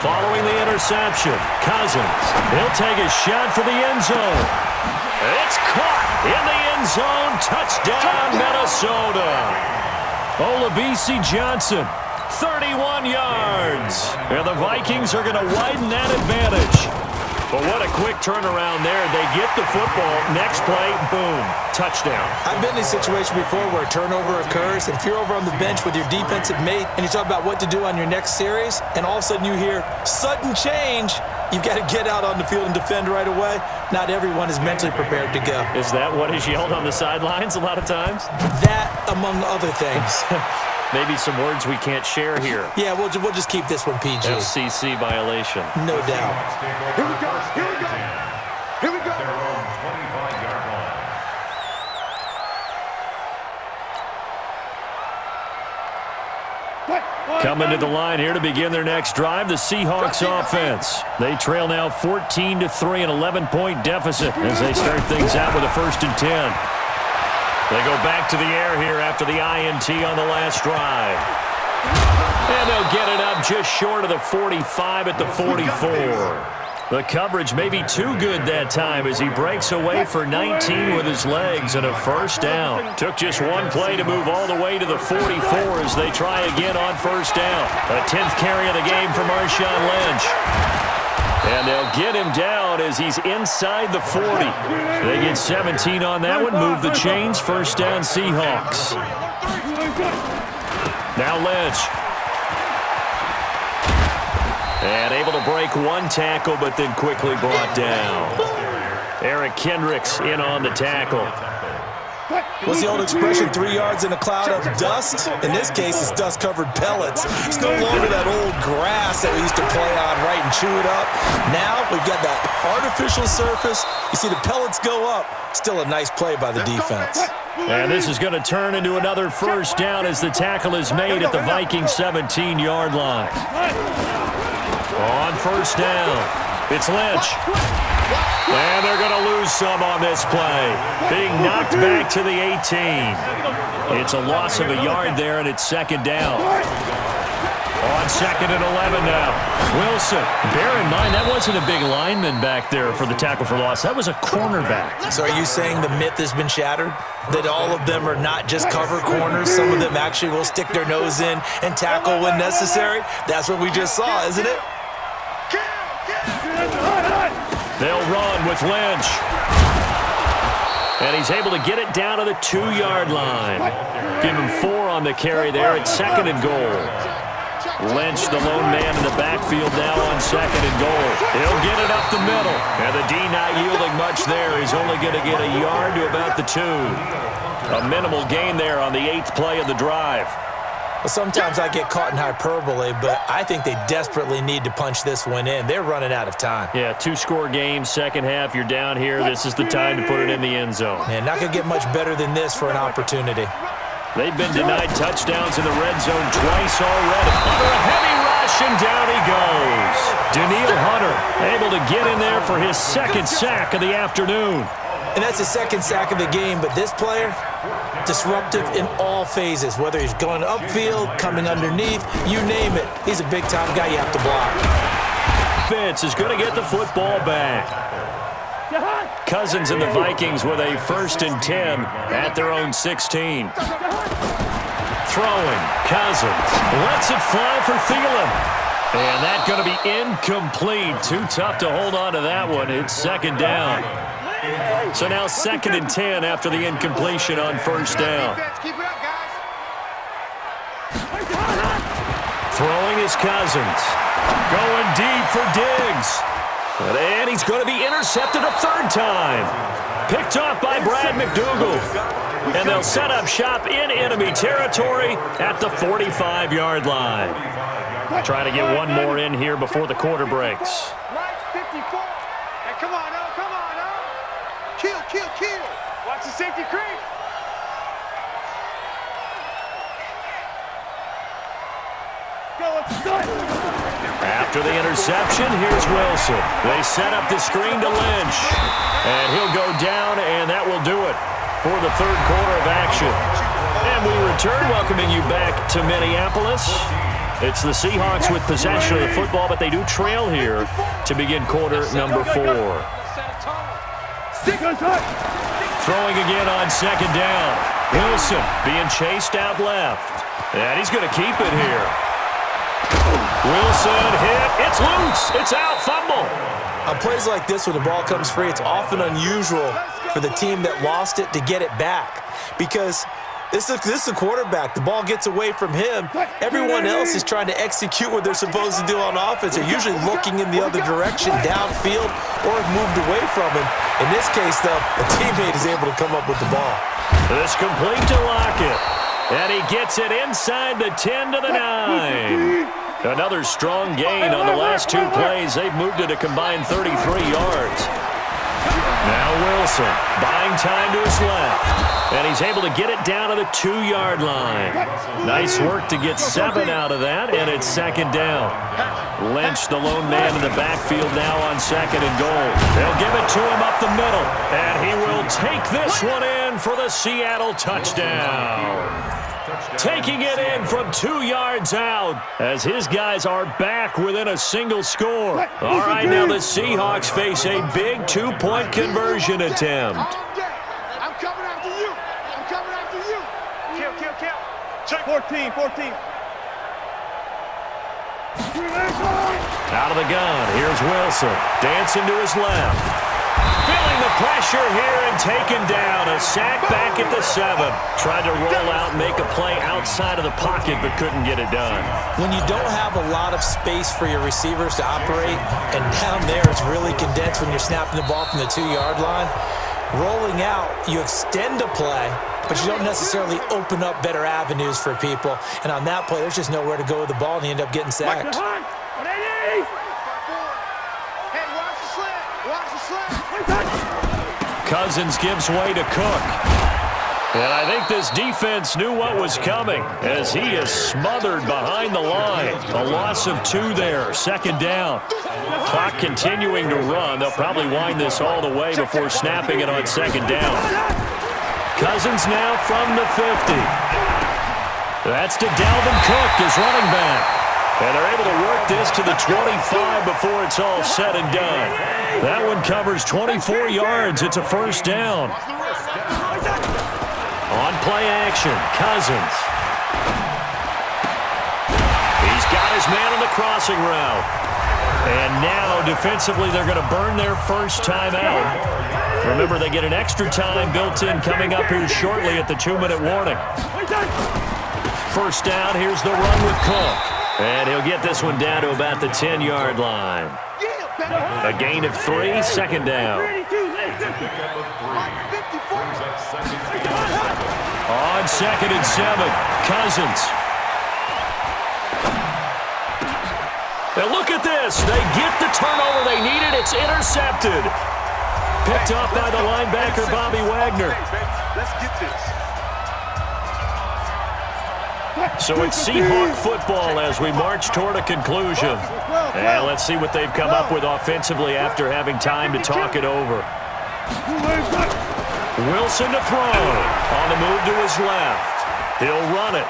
Following the interception, Cousins. He'll take a shot for the end zone. It's caught in the end zone. Touchdown, Minnesota. Olabisi Johnson, 31 yards. And the Vikings are going to widen that advantage. But what a quick turnaround there. They get the football. Next play, boom, touchdown. I've been in a situation before where a turnover occurs, and if you're over on the bench with your defensive mate and you talk about what to do on your next series, and all of a sudden you hear sudden change, you've got to get out on the field and defend right away. Not everyone is mentally prepared to go. Is that what is yelled on the sidelines a lot of times? That, among other things. Maybe some words we can't share here. Yeah, we'll just keep this one PG. FCC violation. No doubt. Here we go. Here we go. Here we go. Their own 25-yard line. Coming to the line here to begin their next drive, the Seahawks offense. They trail now 14-3, an 11-point deficit as they start things out with a 1st and 10. They go back to the air here after the INT on the last drive. And they'll get it up just short of the 45 at the 44. The coverage may be too good that time as he breaks away for 19 with his legs and a 1st down. Took just one play to move all the way to the 44 as they try again on 1st down. A 10th carry of the game for Marshawn Lynch. And they'll get him down as he's inside the 40. They get 17 on that one, move the chains, 1st down Seahawks. Now Lynch. And able to break one tackle, but then quickly brought down. Eric Kendricks in on the tackle. What's the old expression, 3 yards in a cloud of dust? In this case, it's dust-covered pellets. It's no longer that old grass that we used to play on, right, and chew it up. Now we've got that artificial surface. You see the pellets go up. Still a nice play by the defense. And this is going to turn into another 1st down as the tackle is made at the Vikings 17-yard line. On 1st down, it's Lynch. And they're going to lose some on this play. Being knocked back to the 18. It's a loss of a yard there, and it's 2nd down. On 2nd and 11 now. Wilson. Bear in mind, that wasn't a big lineman back there for the tackle for loss. That was a cornerback. So are you saying the myth has been shattered? That all of them are not just cover corners? Some of them actually will stick their nose in and tackle when necessary? That's what we just saw, isn't it? They'll run with Lynch. And he's able to get it down to the 2-yard line. Give him 4 on the carry there at 2nd and goal. Lynch, the lone man in the backfield now on 2nd and goal. He'll get it up the middle. And the D not yielding much there. He's only going to get a yard to about the 2. A minimal gain there on the 8th play of the drive. Well, sometimes I get caught in hyperbole, but I think they desperately need to punch this one in. They're running out of time. Yeah, 2-score game, 2nd half, you're down here. This is the time to put it in the end zone. Man, not going to get much better than this for an opportunity. They've been denied touchdowns in the red zone twice already. Under a heavy rush, and down he goes. Daniil Hunter able to get in there for his 2nd sack of the afternoon. And that's the 2nd sack of the game, but this player, disruptive in all phases, whether he's going upfield, coming underneath, you name it. He's a big-time guy you have to block. Fitz is going to get the football back. Cousins and the Vikings with a 1st and 10 at their own 16. Throwing, Cousins lets it fly for Thielen. And that's going to be incomplete. Too tough to hold on to that one. It's 2nd down. So now 2nd and 10 after the incompletion on 1st down. Throwing is Cousins. Going deep for Diggs. And he's going to be intercepted a 3rd time. Picked off by Brad McDougal. And they'll set up shop in enemy territory at the 45-yard line. Trying to get one more in here before the quarter breaks. Right, 54. Hey, come on, oh, come on, oh. Kill. Watch the safety creep. After the interception, here's Wilson. They set up the screen to Lynch. And he'll go down, and that will do it for the 3rd quarter of action. And we return, welcoming you back to Minneapolis. It's the Seahawks with possession of the football, but they do trail here to begin quarter number 4. Throwing again on second down. Wilson being chased out left. And he's going to keep it here. Wilson hit. It's loose. It's out. Fumble. On plays like this where the ball comes free, it's often unusual for the team that lost it to get it back because this is a quarterback. The ball gets away from him. Everyone else is trying to execute what they're supposed to do on offense. They're usually looking in the other direction, downfield, or have moved away from him. In this case, though, a teammate is able to come up with the ball. This complete to Lockett. And he gets it inside the 10 to the 9. Another strong gain on the last 2 plays. They've moved it a combined 33 yards. Now Wilson buying time to his left. And he's able to get it down to the 2-yard line. Nice work to get 7 out of that, and it's second down. Lynch, the lone man in the backfield now on second and goal. They'll give it to him up the middle, and he will take this one in for the Seattle touchdown. Taking it in from 2 yards out as his guys are back within a single score. All right, now the Seahawks face a big 2-point conversion attempt. I'm coming after you. I'm coming after you. Kill. Check 14. Out of the gun, here's Wilson. Dancing to his left. Feeling the pressure here and taken down. A sack back at the 7. Tried to roll out and make a play outside of the pocket, but couldn't get it done. When you don't have a lot of space for your receivers to operate, and down there it's really condensed when you're snapping the ball from the 2-yard line, rolling out, you extend a play, but you don't necessarily open up better avenues for people. And on that play, there's just nowhere to go with the ball, and you end up getting sacked. Cousins gives way to Cook. And I think this defense knew what was coming as he is smothered behind the line. A loss of 2 there, second down. Clock continuing to run. They'll probably wind this all the way before snapping it on second down. Cousins now from the 50. That's to Dalvin Cook, his running back. And they're able to work this to the 25 before it's all said and done. That one covers 24 yards. It's a first down. On play action, Cousins. He's got his man on the crossing route. And now, defensively, they're going to burn their first time out. Remember, they get an extra time built in coming up here shortly at the 2-minute warning. First down, here's the run with Cook. And he'll get this one down to about the 10-yard line. A gain of 3, second down. On second and 7, Cousins. Now look at this. They get the turnover they needed. It's intercepted. Picked up by the linebacker, Bobby Wagner. Let's get this. So it's Seahawk football as we march toward a conclusion. And let's see what they've come up with offensively after having time to talk it over. Wilson to throw. On the move to his left. He'll run it.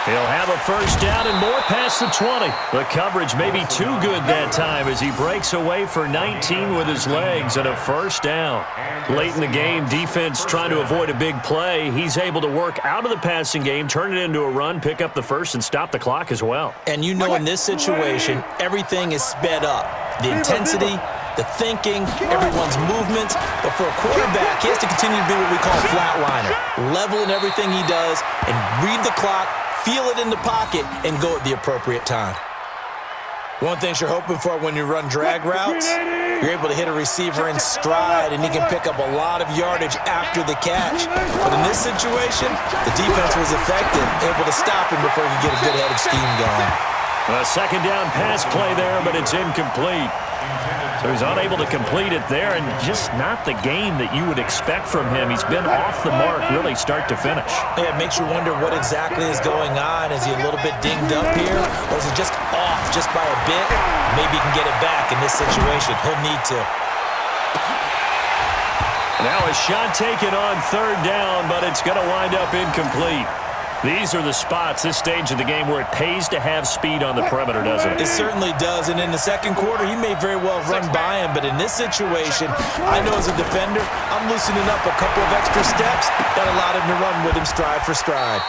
He'll have a first down and more past the 20. The coverage may be too good that time as he breaks away for 19 with his legs and a first down. Late in the game, defense trying to avoid a big play. He's able to work out of the passing game, turn it into a run, pick up the first, and stop the clock as well. And you know in this situation, everything is sped up. The intensity, the thinking, everyone's movements. But for a quarterback, he has to continue to be what we call a flatliner. Level in everything he does and read the clock, feel it in the pocket, and go at the appropriate time. One thing you're hoping for when you run drag routes, you're able to hit a receiver in stride, and he can pick up a lot of yardage after the catch. But in this situation, the defense was effective, able to stop him before he could get a good head of steam going. A second down pass play there, but it's incomplete. So he's unable to complete it there, and just not the game that you would expect from him. He's been off the mark really start to finish. Yeah, it makes you wonder what exactly is going on. Is he a little bit dinged up here, or is he just off just by a bit? Maybe he can get it back in this situation. He'll need to. Now a shot taken on third down, but it's going to wind up incomplete. These are the spots, this stage of the game, where it pays to have speed on the perimeter, doesn't it? It certainly does, and in the second quarter, he may very well run by him, but in this situation, I know as a defender, I'm loosening up a couple of extra steps that allowed him to run with him stride for stride.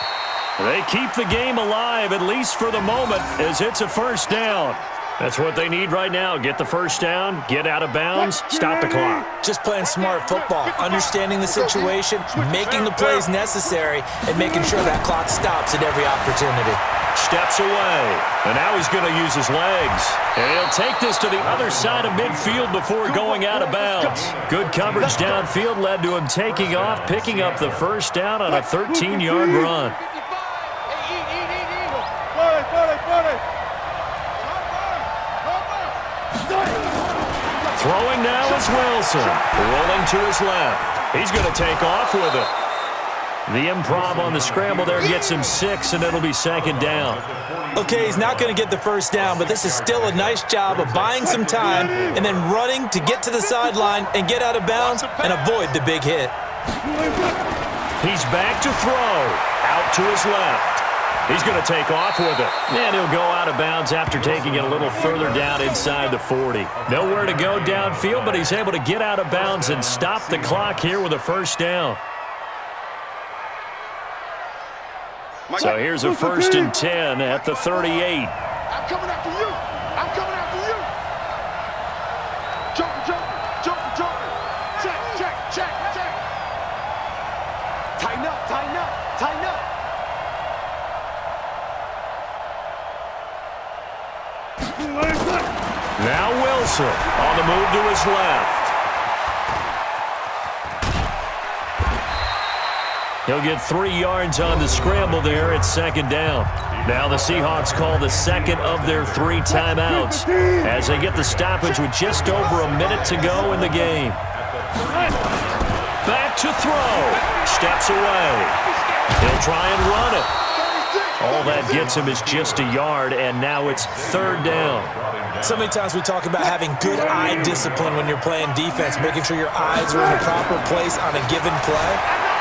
They keep the game alive, at least for the moment, as it's a first down. That's what they need right now. Get the first down, get out of bounds, stop the clock. Just playing smart football, understanding the situation, making the plays necessary, and making sure that clock stops at every opportunity. Steps away, and now he's going to use his legs. And he'll take this to the other side of midfield before going out of bounds. Good coverage downfield led to him taking off, picking up the first down on a 13-yard run. Throwing now is Wilson. Rolling to his left. He's going to take off with it. The improv on the scramble there gets him 6, and it'll be second down. Okay, he's not going to get the first down, but this is still a nice job of buying some time and then running to get to the sideline and get out of bounds and avoid the big hit. He's back to throw. Out to his left. He's going to take off with it. And he'll go out of bounds after taking it a little further down inside the 40. Nowhere to go downfield, but he's able to get out of bounds and stop the clock here with a first down. So here's a 1st and 10 at the 38. I'm coming after you. I'm coming after you. Jumper. Check. Tighten up. Now Wilson on the move to his left. He'll get 3 yards on the scramble there at second down. Now the Seahawks call the second of their 3 timeouts as they get the stoppage with just over a minute to go in the game. Back to throw. Steps away. He'll try and run it. All that gets him is just a yard, and now it's 3rd down. So many times we talk about having good eye discipline when you're playing defense, making sure your eyes are in the proper place on a given play.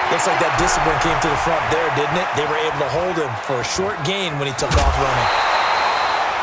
Looks like that discipline came to the front there, didn't it? They were able to hold him for a short gain when he took off running.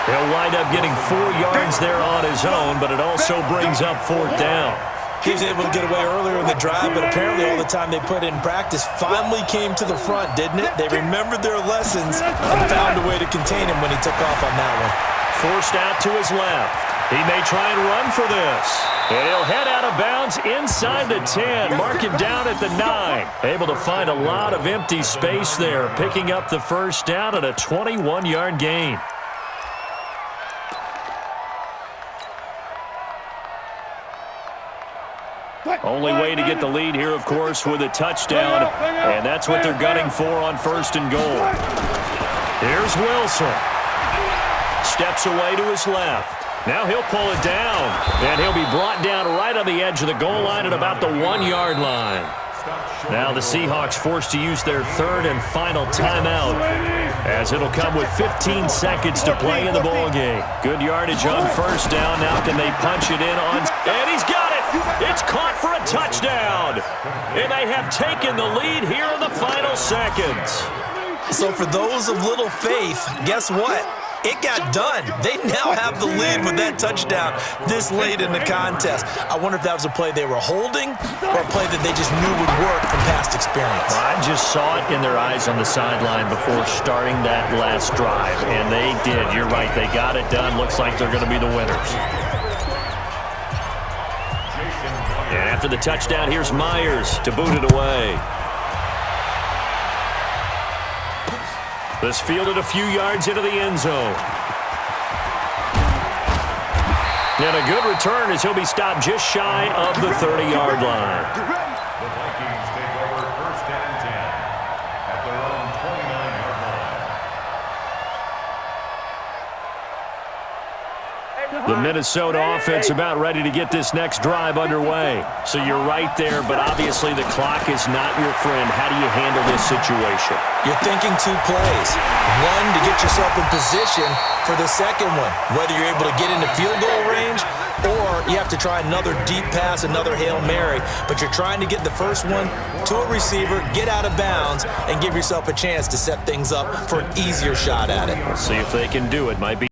He'll wind up getting 4 yards there on his own, but it also brings up 4th down. He was able to get away earlier in the drive, but apparently all the time they put in practice finally came to the front, didn't it? They remembered their lessons and found a way to contain him when he took off on that one. Forced out to his left. He may try and run for this. And he'll head out of bounds inside the 10. Mark him down at the 9. Able to find a lot of empty space there, picking up the first down at a 21-yard gain. Only way to get the lead here, of course, with a touchdown, and that's what they're gunning for on 1st and goal. Here's Wilson. Steps away to his left. Now he'll pull it down, and he'll be brought down right on the edge of the goal line at about the 1-yard line. Now the Seahawks forced to use their 3rd and final timeout, as it'll come with 15 seconds to play in the ball game. Good yardage on 1st down. Now can they punch it in on... And he's got it! It's caught for a touchdown! And they have taken the lead here in the final seconds. So for those of little faith, guess what? It got done. They now have the lead with that touchdown this late in the contest. I wonder if that was a play they were holding or a play that they just knew would work from past experience. I just saw it in their eyes on the sideline before starting that last drive, and they did. You're right. They got it done. Looks like they're going to be the winners. And after the touchdown, here's Myers to boot it away. This fielded a few yards into the end zone. And a good return as he'll be stopped just shy of the 30-yard line. The Vikings take over 1st and 10 at their own 29-yard line. The Minnesota offense about ready to get this next drive underway. So you're right there, but obviously the clock is not your friend. How do you handle this situation? You're thinking 2 plays. One, to get yourself in position for the second one, whether you're able to get into field goal range or Or you have to try another deep pass, another Hail Mary. But you're trying to get the first one to a receiver, get out of bounds, and give yourself a chance to set things up for an easier shot at it. See if they can do it. Might be